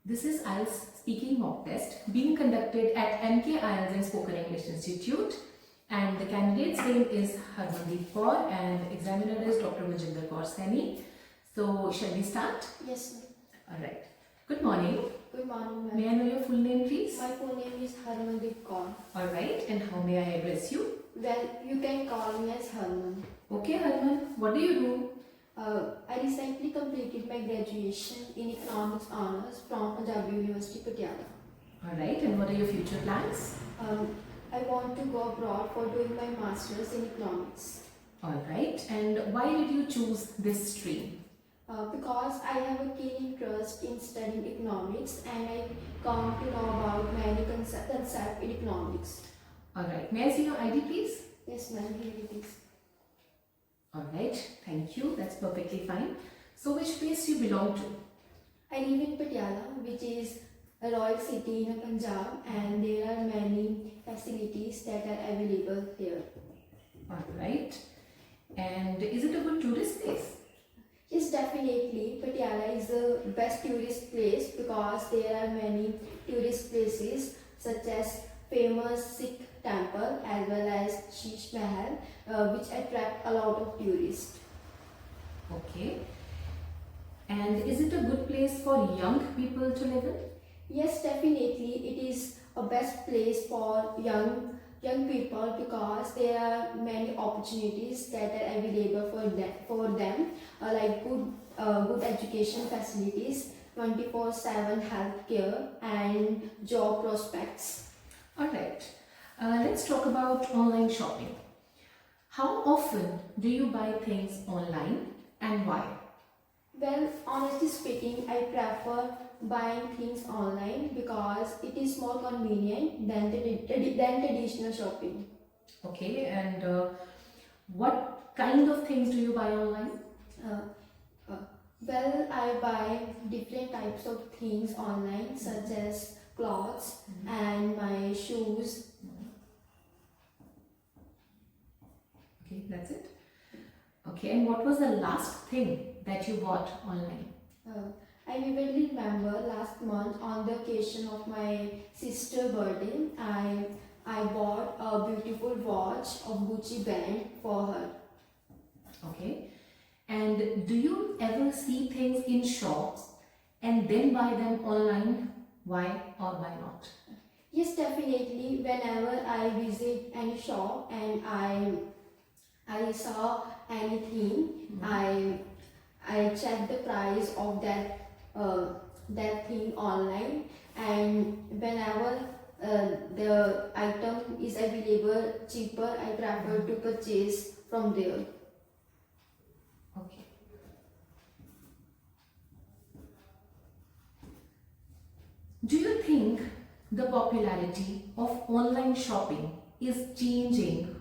This is Ielts speaking mock test being conducted at MK Ielts and Spoken English Institute, and the candidate's name is Harmandeep Kaur and the examiner is Dr. Manjinder Kaur Saini. So shall we start? Yes, ma'am. Alright. Good morning. Good morning, ma'am. May I know your full name please? My full name is Harmandeep Kaur. Alright, and how may I address you? Well, you can call me as Harman. Okay Harman, what do you do? I recently completed my graduation in Economics Honours from Punjab University, Patiala. Alright, and what are your future plans? I want to go abroad for doing my Masters in Economics. Alright, and why did you choose this stream? Because I have a keen interest in studying economics and I come to know about many concepts in economics. Alright, may I see your ID please? Yes, ma'am, here it is. Alright, thank you, that's perfectly fine. So which place you belong to? I live in Patiala, which is a royal city in Punjab, and there are many facilities that are available here. Alright, and is it a good tourist place? Yes, definitely. Patiala is the best tourist place because there are many tourist places such as famous Sikh temple as well as Sheesh Mahal, which attract a lot of tourists. Okay, and is it a good place for young people to live in? Yes, definitely. It is a best place for young people because there are many opportunities that are available for them, like good education facilities, 24/7 healthcare, and job prospects. Alright, let's talk about online shopping. How often do you buy things online and why? Well, honestly speaking, I prefer buying things online because it is more convenient than traditional shopping. Okay, and what kind of things do you buy online? Well, I buy different types of things online, such as clothes and my shoes. Okay, that's it. Okay, and what was the last thing that you bought online? I vividly remember last month on the occasion of my sister's birthday, I bought a beautiful watch of Gucci brand for her. Okay, and do you ever see things in shops and then buy them online? Why or why not? Yes, definitely. Whenever I visit any shop and I saw anything, I check the price of that thing online, and whenever the item is available cheaper, I prefer to purchase from there. Okay. Do you think the popularity of online shopping is changing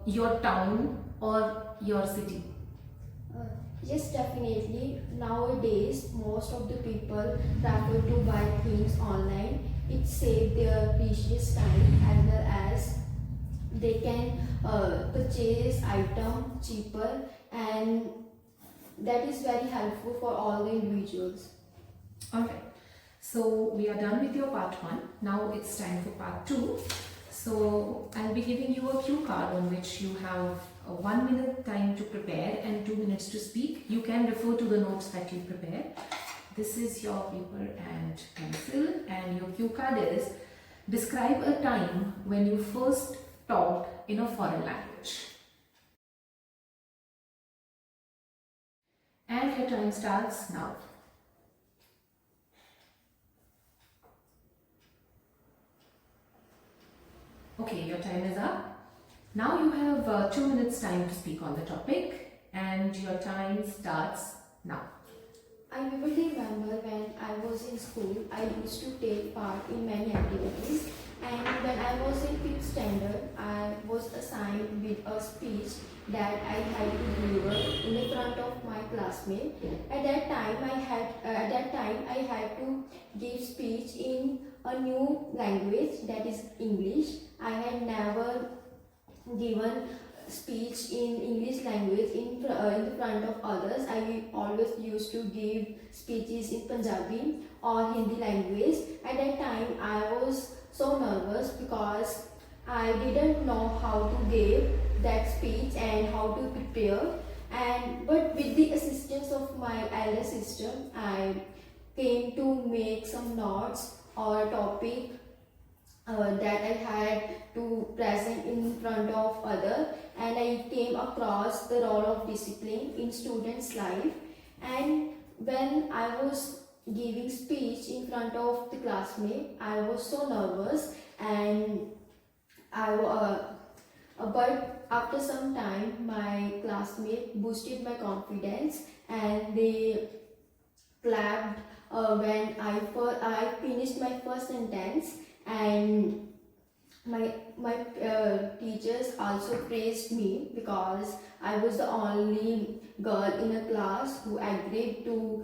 your town or your city? Yes, definitely. Nowadays, most of the people prefer to buy things online. It saves their precious time as well as they can purchase item cheaper, and that is very helpful for all the individuals. Alright, so we are done with your part 1. Now it's time for part 2. So I'll be giving you a cue card on which you have 1 minute time to prepare and 2 minutes to speak. You can refer to the notes that you prepared. This is your paper and pencil, and your cue card is: describe a time when you first talked in a foreign language. And your time starts now. Okay, your time is up. Now you have 2 minutes time to speak on the topic, and your time starts now. I vividly remember when I was in school, I used to take part in many activities, and when I was in 5th standard, I was assigned with a speech that I had to deliver in the front of my classmate. At that time, I had to give speech in a new language, that is English. I had never given speech in English language in the front of others. I always used to give speeches in Punjabi or Hindi language. At that time, I was so nervous because I didn't know how to give that speech and how to prepare. And but with the assistance of my elder sister, I came to make some notes or topic that I had to present in front of other, and I came across the role of discipline in students' life. And when I was giving speech in front of the classmate, I was so nervous, and but after some time my classmate boosted my confidence, and they clapped when I finished my first sentence. And my teachers also praised me because I was the only girl in a class who agreed to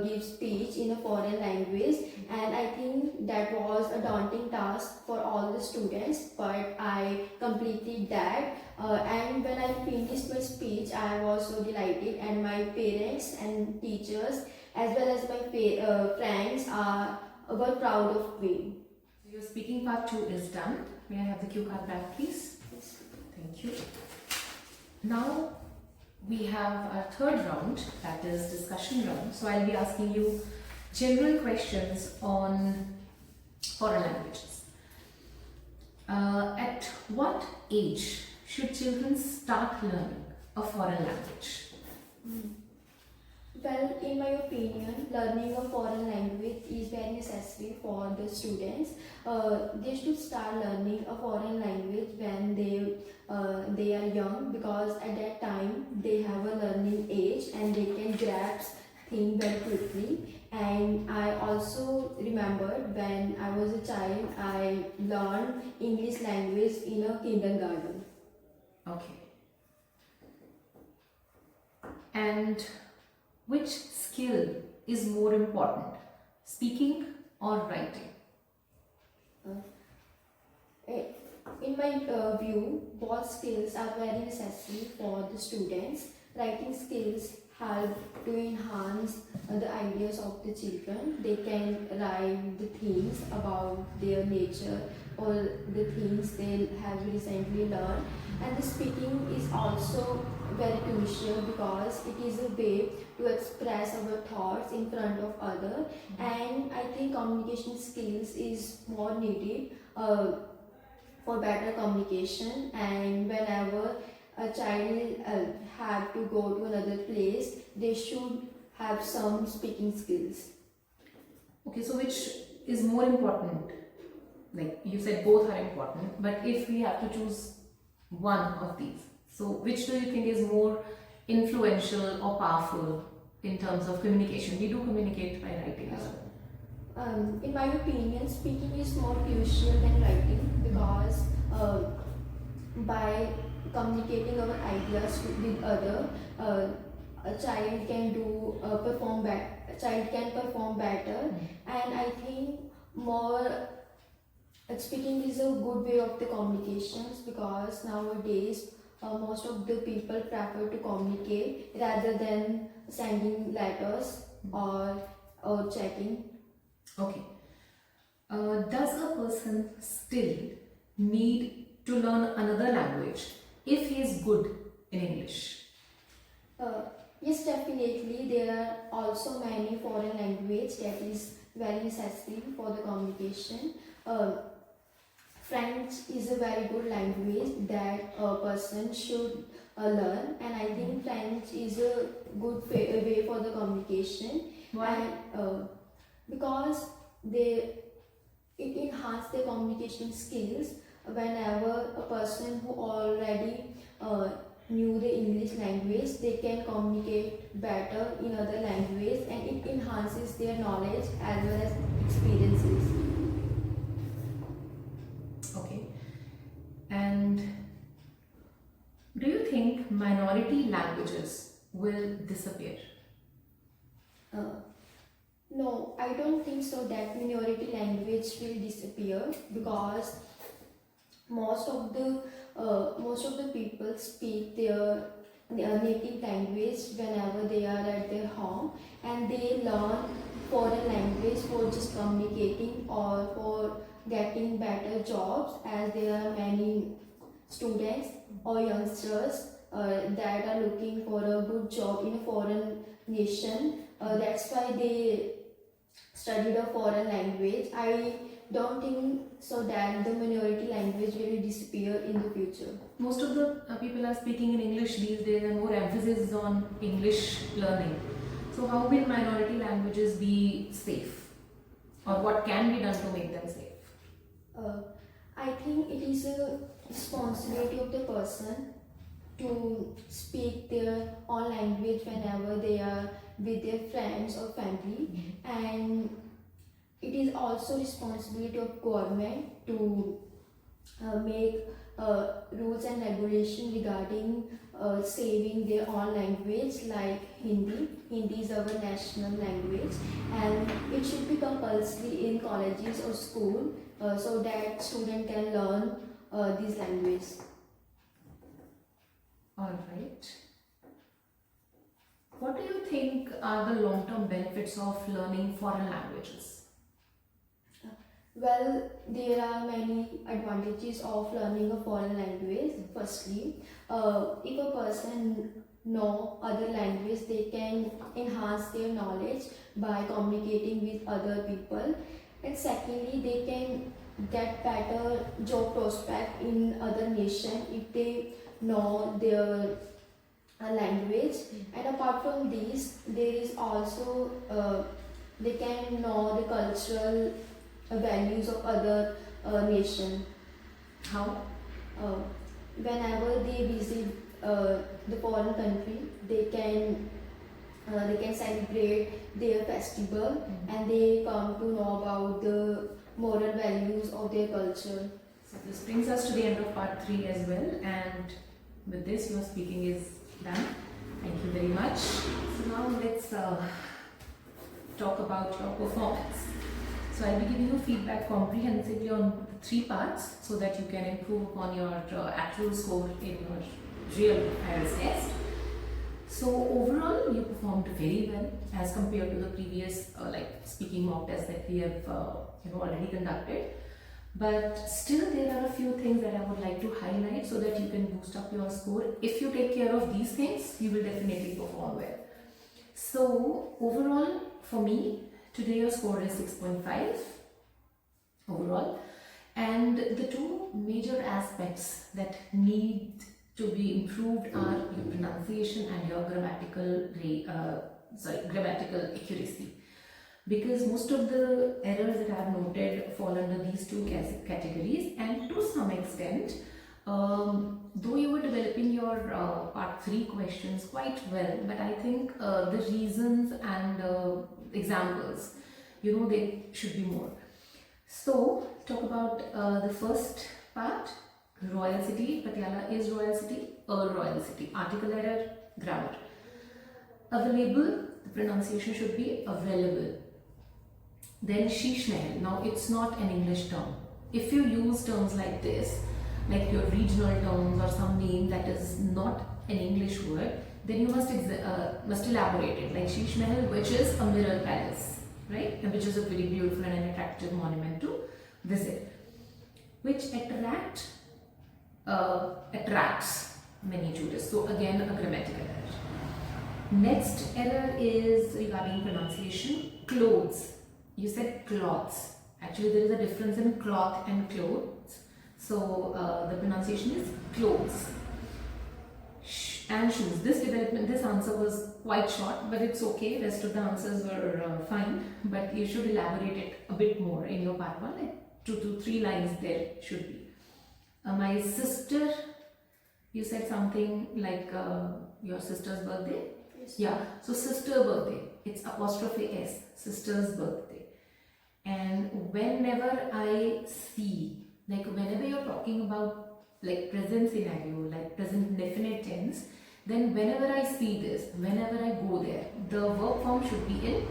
give speech in a foreign language. And I think that was a daunting task for all the students, but I completed that. And when I finished my speech, I was so delighted, and my parents and teachers as well as my friends were proud of me. Your speaking part 2 is done. May I have the cue card back, please? Yes. Thank you. Now we have our third round, that is discussion round. So I'll be asking you general questions on foreign languages. At what age should children start learning a foreign language? Well, in my opinion, learning a foreign language is very necessary for the students. They should start learning a foreign language when they are young, because at that time they have a learning age and they can grasp things very quickly. And I also remembered when I was a child, I learned English language in a kindergarten. Okay. And which skill is more important, speaking or writing? In my view, both skills are very necessary for the students. Writing skills help to enhance the ideas of the children. They can write the things about their nature or the things they have recently learned. And the speaking is also very crucial because it is a way to express our thoughts in front of others. And I think communication skills is more needed for better communication. And whenever a child have to go to another place, they should have some speaking skills. Okay, so which is more important? Like you said, both are important, but if we have to choose one of these, so which do you think is more influential or powerful in terms of communication? We do communicate by writing as well. In my opinion, speaking is more crucial than writing, because by communicating our ideas with other, a child can perform better. A child can perform better, and I think more. Speaking is a good way of the communications, because nowadays most of the people prefer to communicate rather than sending letters or chatting. Okay. Does a person still need to learn another language if he is good in English? Yes, definitely. There are also many foreign language that is very necessary for the communication. French is a very good language that a person should learn, and I think French is a good way for the communication. Why? And because it enhances their communication skills. Whenever a person who already knew the English language, they can communicate better in other language, and it enhances their knowledge as well as experiences. Okay. And do you think minority languages will disappear? No, I don't think so that minority language will disappear, because most of the people speak their native language whenever they are at their home, and they learn foreign language for just communicating or for getting better jobs, as there are many students or youngsters that are looking for a good job in a foreign nation. That's why they studied a foreign language. I don't think so that the minority language will disappear in the future. Most of the people are speaking in English these days, and more emphasis is on English learning. So how will minority languages be safe, or what can be done to make them safe? I think it is a responsibility of the person to speak their own language whenever they are with their friends or family, and it is also responsibility of government to make rules and regulation regarding saving their own language, like Hindi is our national language, and it should be compulsory in colleges or school, so that student can learn this language. All right. What do you think are the long-term benefits of learning foreign languages? Well, there are many advantages of learning a foreign language. Firstly, if a person know other language, they can enhance their knowledge by communicating with other people. And secondly, they can get better job prospect in other nation if they know their language. And apart from this, there is also they can know the cultural values of other nation. How? Uh, Whenever they visit the foreign country, they can celebrate their festival, and they come to know about the moral values of their culture. So this brings us to the end of part 3 as well, and with this your speaking is done. Thank you very much. So now let's talk about your performance. So I'll be giving you feedback comprehensively on the 3 parts so that you can improve upon your actual score in your real IELTS test. So overall you performed very well as compared to the previous speaking mock test that we have already conducted. But still there are a few things that I would like to highlight so that you can boost up your score. If you take care of these things, you will definitely perform well. So overall for me, today your score is 6.5 overall, and the 2 major aspects that need to be improved are your pronunciation and your grammatical accuracy, because most of the errors that I have noted fall under these 2 categories. And to some extent, though you were developing your part 3 questions quite well, but I think the reasons and examples, they should be more. So talk about the first part. Royal city, Patiala is royal city, a royal city. Article error, grammar. Available, the pronunciation should be available. Then sheeshmehel, now it's not an English term. If you use terms like this, like your regional terms or some name that is not an English word, then you must elaborate it, like sheeshmehel, which is a mirror palace, right? And which is a very beautiful and an attractive monument to visit, which attracts many tourists. So again, a grammatical error. Next error is regarding pronunciation. Clothes, you said cloths. Actually there is a difference in cloth and clothes. So the pronunciation is clothes. And shoes. This answer was quite short, but it's okay. Rest of the answers were fine, but you should elaborate it a bit more in your part 1, like 2 to 3 lines there should be. My sister, you said something like your sister's birthday? Yes. Yeah, so sister birthday, it's apostrophe S, sister's birthday. And whenever I see, like whenever you're talking about like present scenario, like present definite tense, then whenever I see this, whenever I go there, the verb form should be in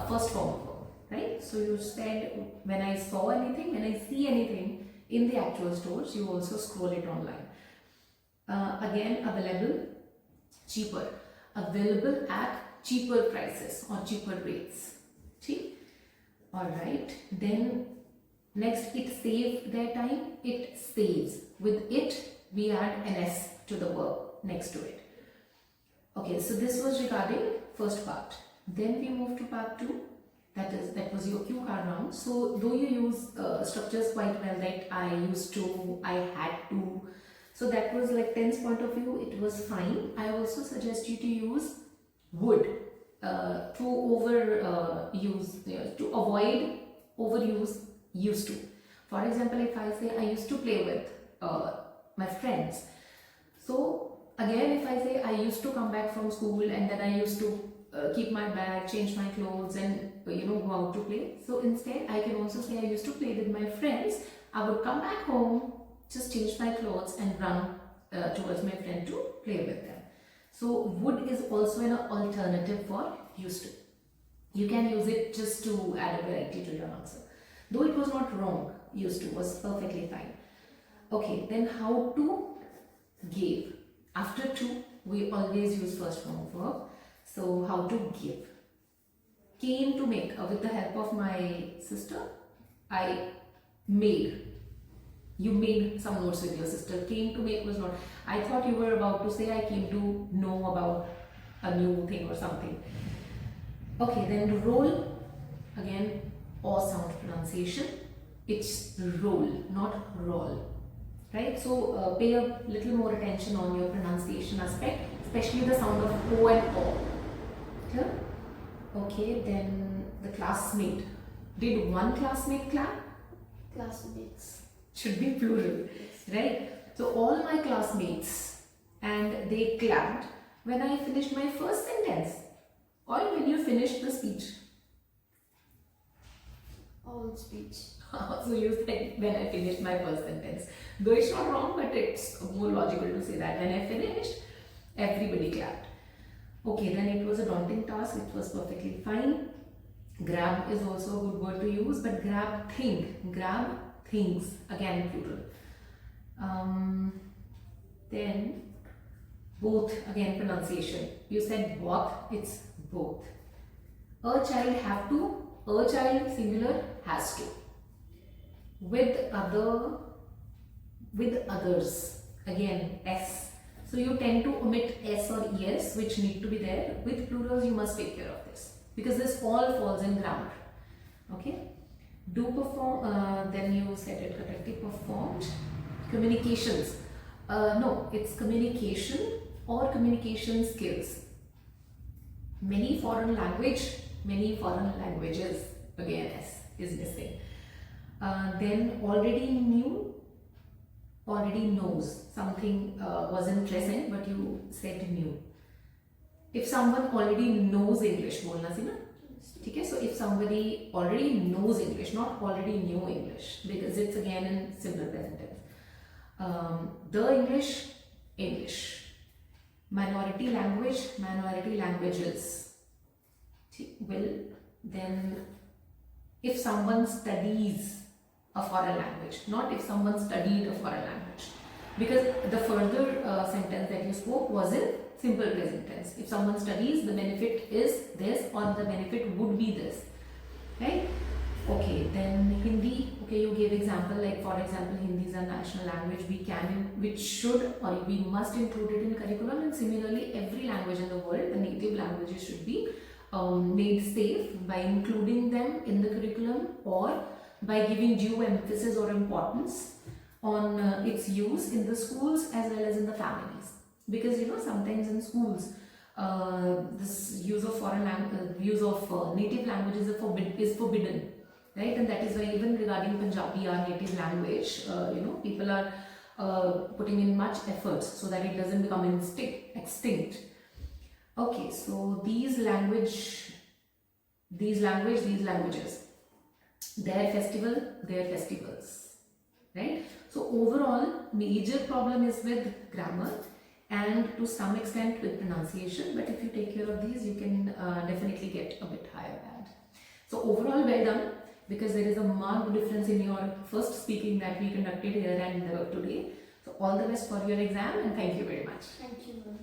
first form of verb, right? So you said when I saw anything, when I see anything, in the actual stores, you also scroll it online. Again, available, cheaper, available at cheaper prices or cheaper rates. See? Alright, then next, it saved their time, it saves. With it, we add an S to the verb next to it. Okay, so this was regarding first part. Then we move to part 2. That was your cue card round. So though you use structures quite well, like I used to, I had to, so that was like tense point of view, it was fine. I also suggest you to use would to avoid overuse used to. For example, if I say I used to play with my friends, so again if I say I used to come back from school and then I used to keep my bag, change my clothes and go out to play. So instead I can also say I used to play with my friends. I would come back home, just change my clothes and run towards my friend to play with them. So would is also an alternative for used to. You can use it just to add a variety to your answer. Though it was not wrong, used to was perfectly fine. Okay, then how to give. After to, we always use first form verb. So how to give. Came to make, with the help of my sister, I made. You made some notes with your sister. Came to make was not. I thought you were about to say I came to know about a new thing or something. Okay, then roll. Again, or sound pronunciation. It's roll, not roll. Right? So pay a little more attention on your pronunciation aspect, especially the sound of O and O. Clear? Okay, then the classmate. Did one classmate clap? Classmates. Should be plural, right? So all my classmates, and they clapped when I finished my first sentence or when you finished the speech. All speech. So you said when I finished my first sentence. Though it's not wrong, but it's more logical to say that when I finished, everybody clapped. Okay, then it was a daunting task, it was perfectly fine. Grab is also a good word to use, but grab things, again plural. Then both, again pronunciation. You said both, it's both. A child have to, a child singular has to. With others, again S. So you tend to omit S or ES which need to be there. With plurals you must take care of this because this all falls in grammar. Okay. Do perform, then you said it correctly, performed. Communications. No, it's communication or communication skills. Many foreign languages, again S is missing. Then already knew, already knows. Something wasn't present but you said knew. If someone already knows English, bolna si na? Okay, so if somebody already knows English, not already knew English, because it's again in simple present tense. The English. Minority language, minority languages. Well, then if someone studies a foreign language, not if someone studied a foreign language, because the further sentence that you spoke was in simple present tense. If someone studies, the benefit is this or the benefit would be this, right? Okay, then Hindi. Okay, you gave example, like for example Hindi is a national language, which should or we must include it in curriculum, and similarly every language in the world, the native languages should be made safe by including them in the curriculum or by giving due emphasis or importance on its use in the schools as well as in the families. Because sometimes in schools this use of native languages is forbidden, right? And that is why even regarding Punjabi, our native language, people are putting in much efforts so that it doesn't become extinct. Okay, so these languages, their festival, their festivals, right? So overall, major problem is with grammar and to some extent with pronunciation, but if you take care of these, you can definitely get a bit higher band. So overall, well done. because there is a marked difference in your first speaking that we conducted here and today. So all the best for your exam and thank you very much. Thank you, ma'am.